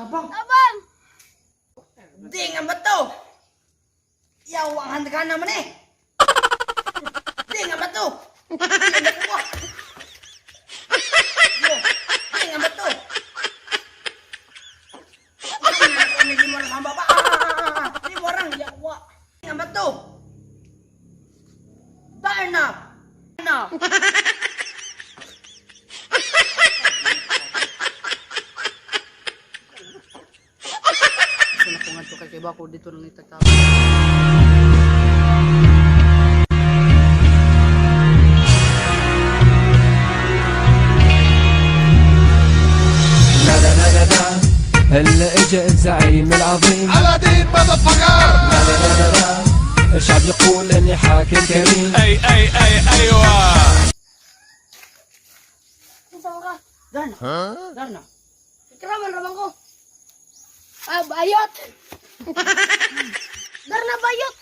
Abang! Abang! Di nga ba to? Yaw ang handa naman eh! Di nga ba to? Di nga ba to? Di nga ba to? Di mo lang baba. Di mo orang yawa. Di nga ba to? Burn up! Burn up! Sinapungan to kay Bako dito nang itagtapos. هلا اجا الزعيم العظيم على دين مدفقر. الشعب يقول اني حاكم كريم. اي اي اي ايوه. Saan ka? Darna. Darna. Kiraman rabang ko. Ah, bayot! Darna bayot!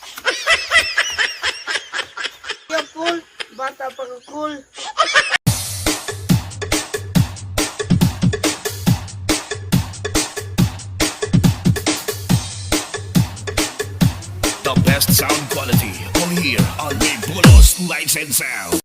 Yo, cool. Bata pa ko cool. The best sound quality only here on Big Bulos Lights and Sound.